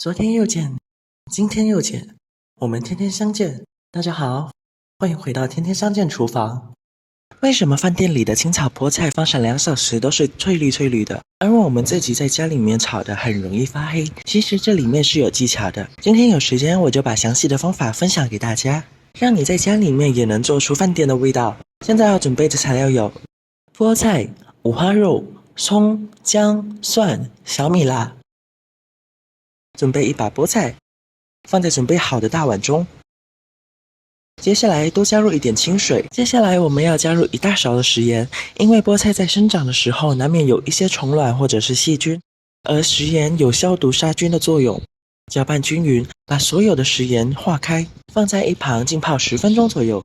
昨天又见，今天又见，我们天天相见。大家好，欢迎回到天天相见厨房。为什么饭店里的青炒菠菜放上2小时都是翠绿翠绿的，而我们自己在家里面炒的很容易发黑？其实这里面是有技巧的。今天有时间我就把详细的方法分享给大家，让你在家里面也能做出饭店的味道。现在要准备的材料有菠菜、五花肉、葱、姜、蒜、小米辣。准备1把菠菜，放在准备好的大碗中。接下来多加入一点清水。接下来我们要加入1大勺的食盐，因为菠菜在生长的时候难免有一些虫卵或者是细菌，而食盐有消毒杀菌的作用。搅拌均匀，把所有的食盐化开，放在一旁浸泡10分钟左右。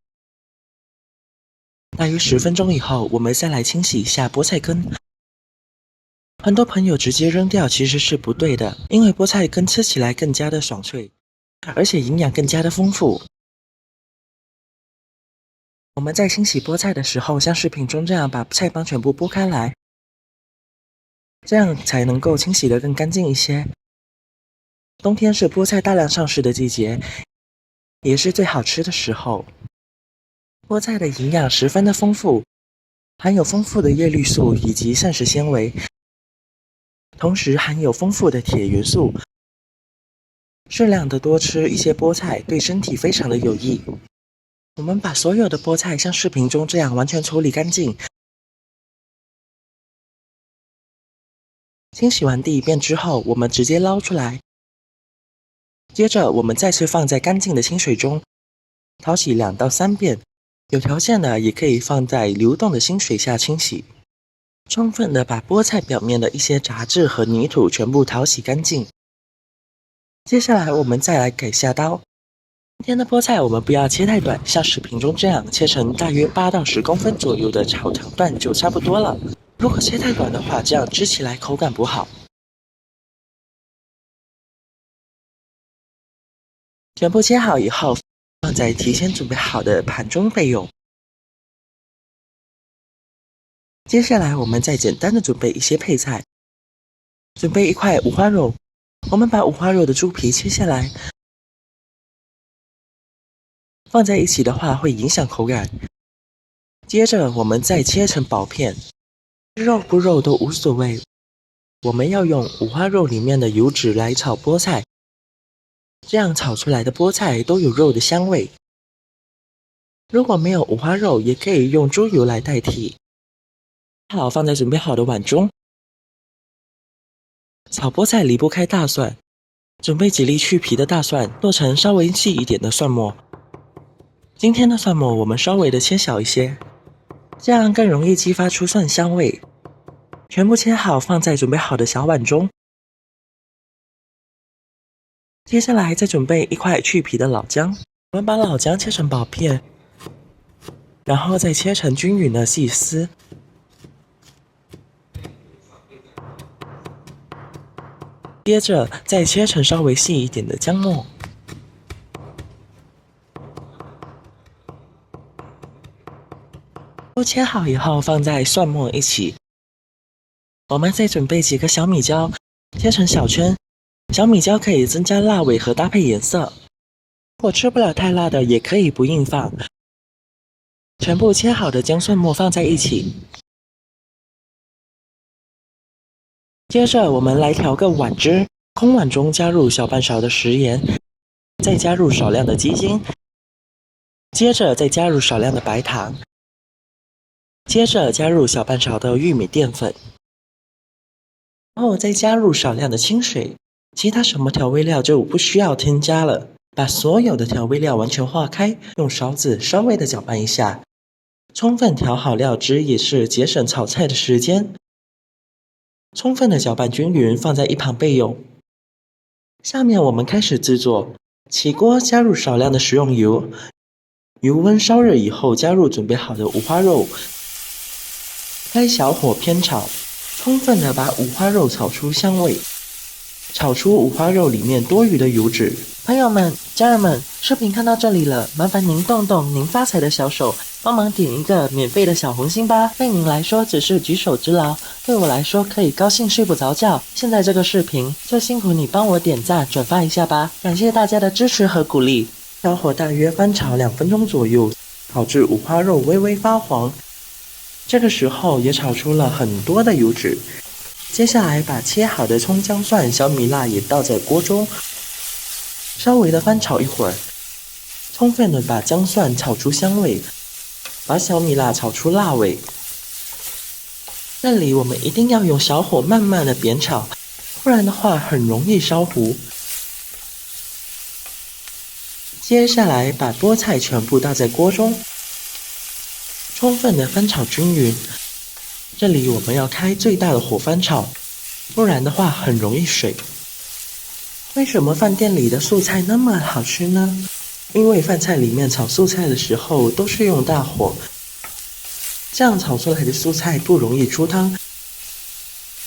大约10分钟以后，我们再来清洗一下菠菜根。很多朋友直接扔掉其实是不对的，因为菠菜根吃起来更加的爽脆，而且营养更加的丰富。我们在清洗菠菜的时候，像视频中这样把菜帮全部剥开来，这样才能够清洗得更干净一些。冬天是菠菜大量上市的季节，也是最好吃的时候。菠菜的营养十分的丰富，含有丰富的叶绿素以及膳食纤维，同时含有丰富的铁元素，适量的多吃一些菠菜对身体非常的有益。我们把所有的菠菜像视频中这样完全处理干净，清洗完第一遍之后，我们直接捞出来。接着我们再次放在干净的清水中，淘洗2到3遍，有条件的也可以放在流动的清水下清洗。充分的把菠菜表面的一些杂质和泥土全部淘洗干净。接下来我们再来改下刀。今天的菠菜我们不要切太短，像视频中这样切成大约8到10公分左右的炒长段就差不多了。如果切太短的话，这样吃起来口感不好。全部切好以后，放在提前准备好的盘中备用。接下来我们再简单的准备一些配菜。准备1块五花肉，我们把五花肉的猪皮切下来，放在一起的话会影响口感。接着我们再切成薄片，肉不肉都无所谓。我们要用五花肉里面的油脂来炒菠菜，这样炒出来的菠菜都有肉的香味。如果没有五花肉，也可以用猪油来代替。好，放在准备好的碗中。炒菠菜离不开大蒜，准备几粒去皮的大蒜，剁成稍微细一点的蒜末。今天的蒜末我们稍微的切小一些，这样更容易激发出蒜香味。全部切好，放在准备好的小碗中。接下来再准备1块去皮的老姜，我们把老姜切成薄片，然后再切成均匀的细丝。接着再切成稍微细一点的姜末。都切好以后，放在蒜末一起。我们再准备几个小米椒，切成小圈。小米椒可以增加辣味和搭配颜色。如果吃不了太辣的，也可以不硬放。全部切好的姜蒜末放在一起。接着我们来调个碗汁，空碗中加入小半勺的食盐，再加入少量的鸡精，接着再加入少量的白糖，接着加入小半勺的玉米淀粉，然后再加入少量的清水，其他什么调味料就不需要添加了。把所有的调味料完全化开，用勺子稍微的搅拌一下，充分调好料汁也是节省炒菜的时间。充分的搅拌均匀，放在一旁备用。下面我们开始制作。起锅加入少量的食用油，油温烧热以后，加入准备好的五花肉，开小火煸炒，充分的把五花肉炒出香味，炒出五花肉里面多余的油脂。朋友们、家人们，视频看到这里了，麻烦您动动您发财的小手，帮忙点一个免费的小红心吧。对您来说只是举手之劳，对我来说可以高兴睡不着觉。现在这个视频就辛苦你帮我点赞转发一下吧，感谢大家的支持和鼓励。小火大约翻炒2分钟左右，炒至五花肉微微发黄。这个时候也炒出了很多的油脂。接下来把切好的葱姜蒜小米辣也倒在锅中，稍微的翻炒一会儿，充分的把姜蒜炒出香味，把小米辣炒出辣味。这里我们一定要用小火慢慢的煸炒，不然的话很容易烧糊。接下来把菠菜全部倒在锅中，充分的翻炒均匀。这里我们要开最大的火翻炒，不然的话很容易水。为什么饭店里的素菜那么好吃呢？因为饭菜里面炒素菜的时候都是用大火，这样炒出来的素菜不容易出汤，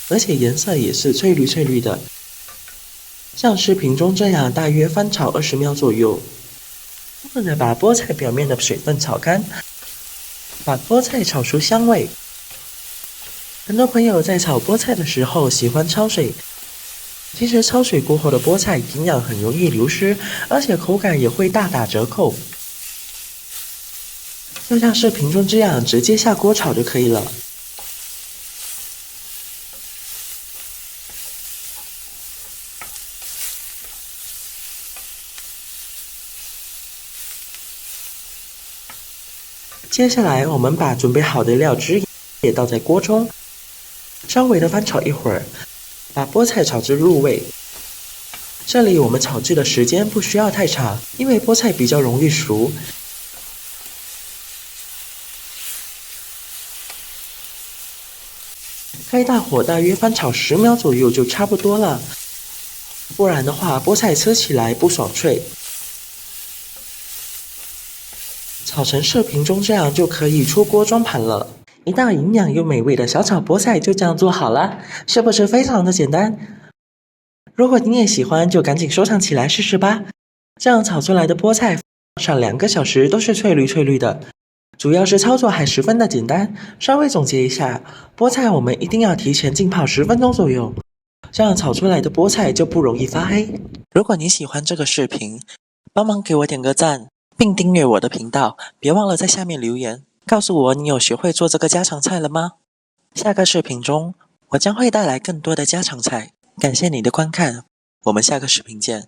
而且颜色也是翠绿翠绿的。像视频中这样大约翻炒20秒左右，充分的把菠菜表面的水分炒干，把菠菜炒出香味。很多朋友在炒菠菜的时候喜欢焯水，其实焯水过后的菠菜营养很容易流失，而且口感也会大打折扣。就像视频中这样直接下锅炒就可以了。接下来我们把准备好的料汁也倒在锅中，稍微的翻炒一会儿，把菠菜炒至入味。这里我们炒制的时间不需要太长，因为菠菜比较容易熟。开大火大约翻炒10秒左右就差不多了，不然的话菠菜吃起来不爽脆。炒成视频中这样就可以出锅装盘了。一道营养又美味的小炒菠菜就这样做好了，是不是非常的简单？如果你也喜欢，就赶紧收藏起来试试吧。这样炒出来的菠菜上2个小时都是翠绿翠绿的，主要是操作还十分的简单。稍微总结一下，菠菜我们一定要提前浸泡10分钟左右，这样炒出来的菠菜就不容易发黑。如果你喜欢这个视频，帮忙给我点个赞，并订阅我的频道，别忘了在下面留言，告诉我你有学会做这个家常菜了吗？下个视频中，我将会带来更多的家常菜。感谢你的观看，我们下个视频见。